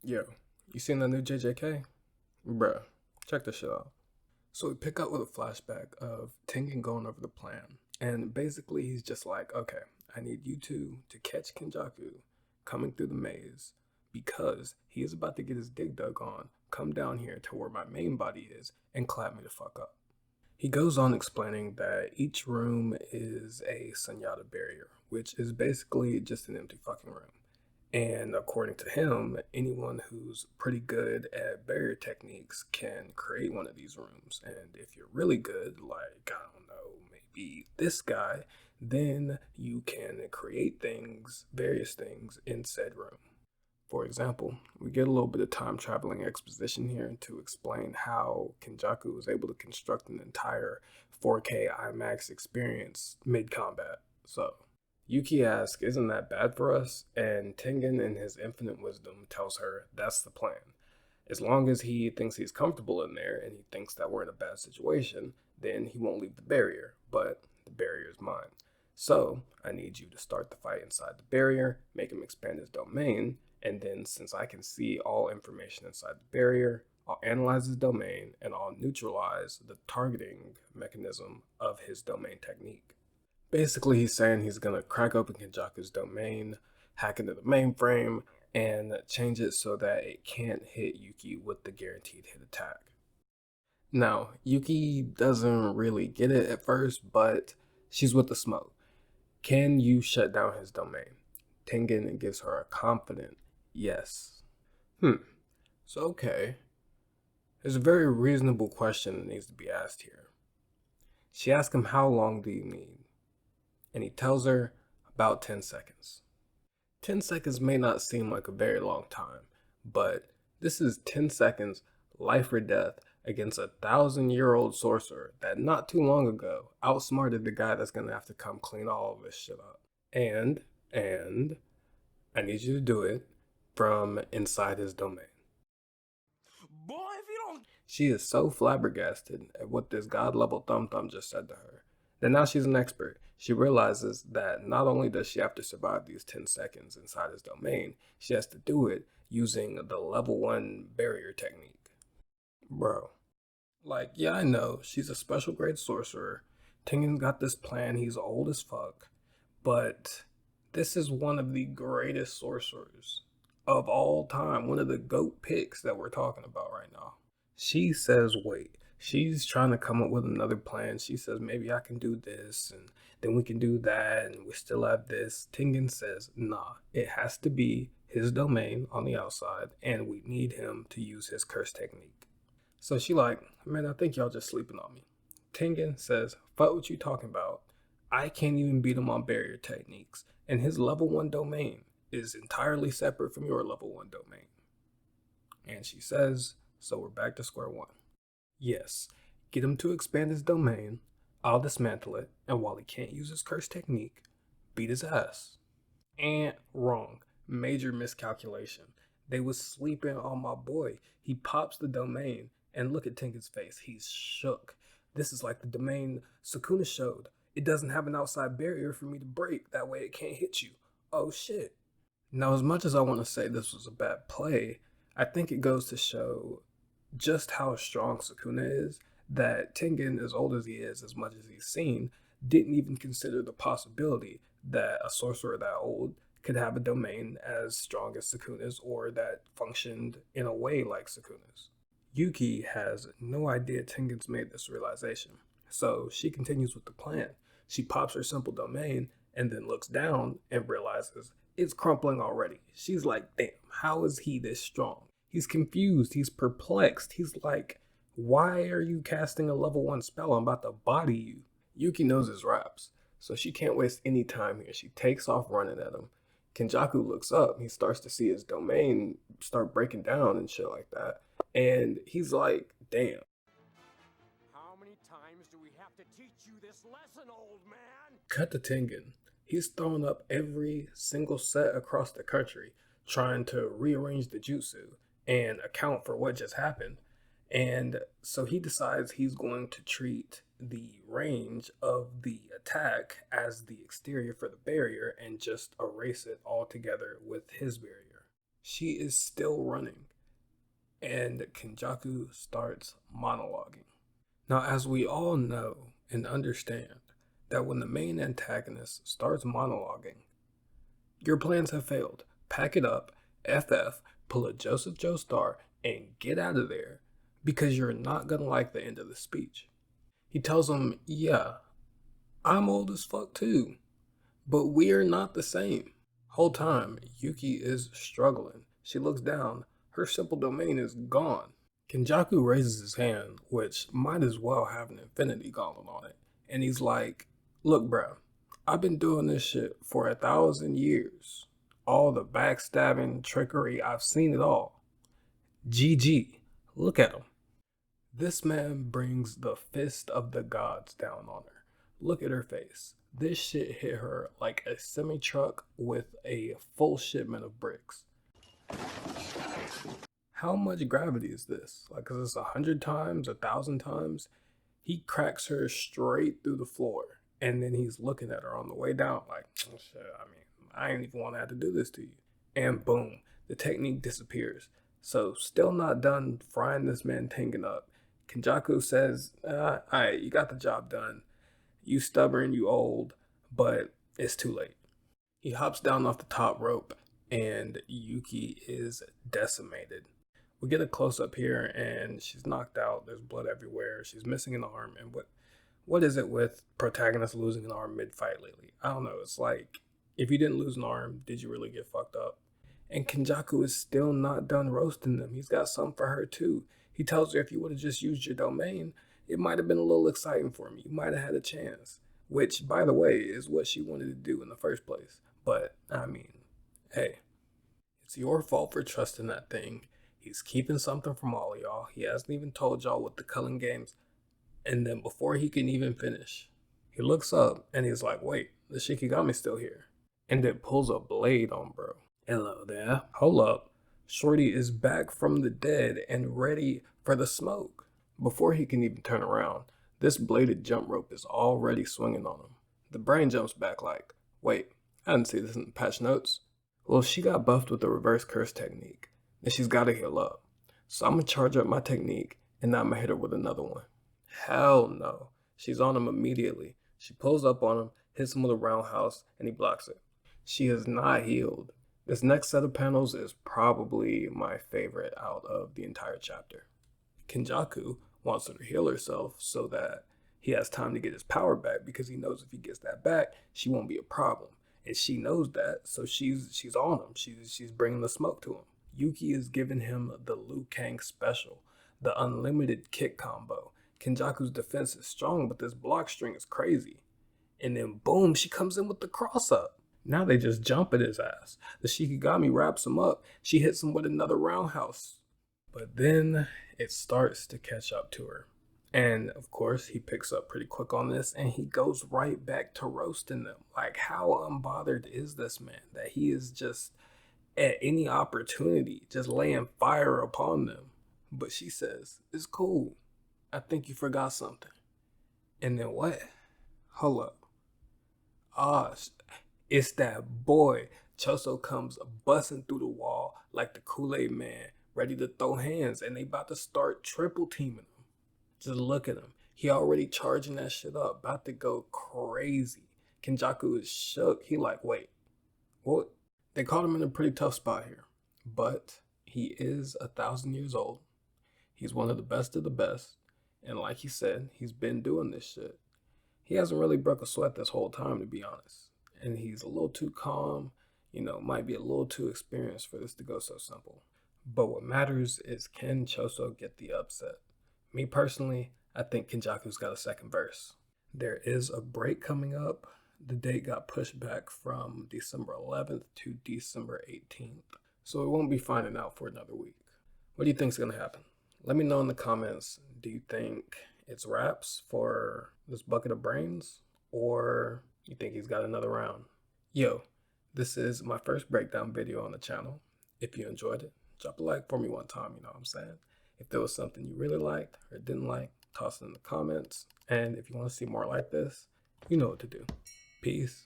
Yo, you seen that new JJK? Bruh, check this shit out. So we pick up with a flashback of Tengen going over the plan. And basically, he's just like, okay, I need you two to catch Kenjaku coming through the maze because he is about to get his dig dug on, come down here to where my main body is, and clap me the fuck up. He goes on explaining that each room is a Sunyata barrier, which is basically just an empty fucking room. And according to him, anyone who's pretty good at barrier techniques can create one of these rooms. And if you're really good, like, I don't know, maybe this guy, then you can create things, various things in said room. For example, we get a little bit of time traveling exposition here to explain how Kenjaku was able to construct an entire 4K IMAX experience mid combat. So, Yuki asks, isn't that bad for us? And Tengen, in his infinite wisdom, tells her that's the plan. As long as he thinks he's comfortable in there and he thinks that we're in a bad situation, then he won't leave the barrier, but the barrier is mine. So, I need you to start the fight inside the barrier, make him expand his domain, and then since I can see all information inside the barrier, I'll analyze his domain and I'll neutralize the targeting mechanism of his domain technique. Basically, he's saying he's gonna crack open Kenjaku's domain, hack into the mainframe, and change it so that it can't hit Yuki with the guaranteed hit attack. Now, Yuki doesn't really get it at first, but she's with the smoke. Can you shut down his domain? Tengen gives her a confident yes. So okay. There's a very reasonable question that needs to be asked here. She asks him, how long do you need? And he tells her about 10 seconds. 10 seconds may not seem like a very long time, but this is 10 seconds, life or death, against 1,000-year-old sorcerer that not too long ago outsmarted the guy that's gonna have to come clean all of this shit up. And I need you to do it from inside his domain. Boy, if you don't. She is so flabbergasted at what this god level Thumb Thumb just said to her that now she's an expert. She realizes that not only does she have to survive these 10 seconds inside his domain, she has to do it using the level 1 barrier technique. Bro. Like, yeah, I know, she's a special grade sorcerer. Tengen's got this plan, he's old as fuck. But this is one of the greatest sorcerers of all time, one of the GOAT picks that we're talking about right now. She says, wait, she's trying to come up with another plan. She says, maybe I can do this, and then we can do that, and we still have this. Tengen says, nah, it has to be his domain on the outside, and we need him to use his curse technique. So she like, man, I think y'all just sleeping on me. Tengen says, fuck what you talking about. I can't even beat him on barrier techniques, and his level 1 domain is entirely separate from your level 1 domain. And she says, so we're back to square one. Yes, get him to expand his domain, I'll dismantle it, and while he can't use his curse technique, beat his ass. And wrong. Major miscalculation. They was sleeping on my boy. He pops the domain, and look at Tengen's face. He's shook. This is like the domain Sukuna showed. It doesn't have an outside barrier for me to break. That way it can't hit you. Oh shit. Now, as much as I want to say this was a bad play, I think it goes to show just how strong Sukuna is, that Tengen, as old as he is, as much as he's seen, didn't even consider the possibility that a sorcerer that old could have a domain as strong as Sukuna's or that functioned in a way like Sukuna's. Yuki has no idea Tengen's made this realization, so she continues with the plan. She pops her simple domain and then looks down and realizes it's crumpling already. She's like, damn, how is he this strong? He's confused, he's perplexed, he's like, why are you casting a level 1 spell? I'm about to body you. Yuki knows his raps, so she can't waste any time here. She takes off running at him. Kenjaku looks up, he starts to see his domain start breaking down and shit like that. And he's like, damn. How many times do we have to teach you this lesson, old man? Cut to Tengen. He's throwing up every single set across the country, trying to rearrange the jutsu and account for what just happened. And so he decides he's going to treat the range of the attack as the exterior for the barrier and just erase it altogether with his barrier. She is still running, and Kenjaku starts monologuing. Now, as we all know and understand, that when the main antagonist starts monologuing, your plans have failed. Pack it up, FF, pull a Joseph Joestar, and get out of there, because you're not gonna like the end of the speech. He tells him, yeah, I'm old as fuck too, but we're not the same. Whole time, Yuki is struggling. She looks down. Her simple domain is gone. Kenjaku raises his hand, which might as well have an infinity gauntlet on it. And he's like, look, bro, I've been doing this shit for 1,000 years. All the backstabbing, trickery, I've seen it all. GG. Look at him. This man brings the fist of the gods down on her. Look at her face. This shit hit her like a semi-truck with a full shipment of bricks. How much gravity is this? Like, is this 100 times, 1,000 times? He cracks her straight through the floor, and then he's looking at her on the way down like, oh shit, I ain't even want to have to do this to you. And boom, the technique disappears. So, still not done frying this man Tengen up. Kenjaku says, alright, you got the job done. You stubborn, you old, but it's too late. He hops down off the top rope, and Yuki is decimated. We get a close-up here, and she's knocked out. There's blood everywhere. She's missing an arm. And what is it with protagonists losing an arm mid-fight lately? I don't know. It's like, if you didn't lose an arm, did you really get fucked up? And Kenjaku is still not done roasting them. He's got something for her, too. He tells her if you would have just used your domain, it might have been a little exciting for me. You might have had a chance. Which, by the way, is what she wanted to do in the first place. But, I mean, hey, it's your fault for trusting that thing. He's keeping something from all of y'all. He hasn't even told y'all what the Cullen games. And then before he can even finish, he looks up and he's like, wait, the Shikigami's still here. And then pulls a blade on bro. Hello there. Hold up. Shorty is back from the dead and ready for the smoke. Before he can even turn around, this bladed jump rope is already swinging on him. The brain jumps back like, wait, I didn't see this in the patch notes. Well, she got buffed with the reverse curse technique. And she's got to heal up. So I'm going to charge up my technique, and now I'm going to hit her with another one. Hell no. She's on him immediately. She pulls up on him, hits him with a roundhouse, and he blocks it. She is not healed. This next set of panels is probably my favorite out of the entire chapter. Kenjaku wants her to heal herself so that he has time to get his power back, because he knows if he gets that back, she won't be a problem. And she knows that, so she's on him. She's bringing the smoke to him. Yuki is giving him the Liu Kang special, the unlimited kick combo. Kenjaku's defense is strong, but this block string is crazy. And then boom, she comes in with the cross up. Now they just jump at his ass. The Shikigami wraps him up. She hits him with another roundhouse. But then it starts to catch up to her. And of course, he picks up pretty quick on this, and he goes right back to roasting them. Like, how unbothered is this man that he is just at any opportunity just laying fire upon them? But she says, it's cool. I think you forgot something. And then what? Hold up. It's that boy. Choso comes busting through the wall like the Kool-Aid man, ready to throw hands, and they about to start triple teaming him. Just look at him. He already charging that shit up, about to go crazy. Kenjaku is shook. He like, wait, what? They caught him in a pretty tough spot here, but he is 1,000 years old. He's one of the best, and like he said, he's been doing this shit. He hasn't really broke a sweat this whole time, to be honest, and he's a little too calm, might be a little too experienced for this to go so simple. But what matters is, can Choso get the upset? Me personally, I think Kenjaku's got a second verse. There is a break coming up. The date got pushed back from December 11th to December 18th. So we won't be finding out for another week. What do you think's going to happen? Let me know in the comments. Do you think it's wraps for this bucket of brains? Or you think he's got another round? Yo, this is my first breakdown video on the channel. If you enjoyed it, drop a like for me one time, you know what I'm saying? If there was something you really liked or didn't like, toss it in the comments. And if you want to see more like this, you know what to do. Peace.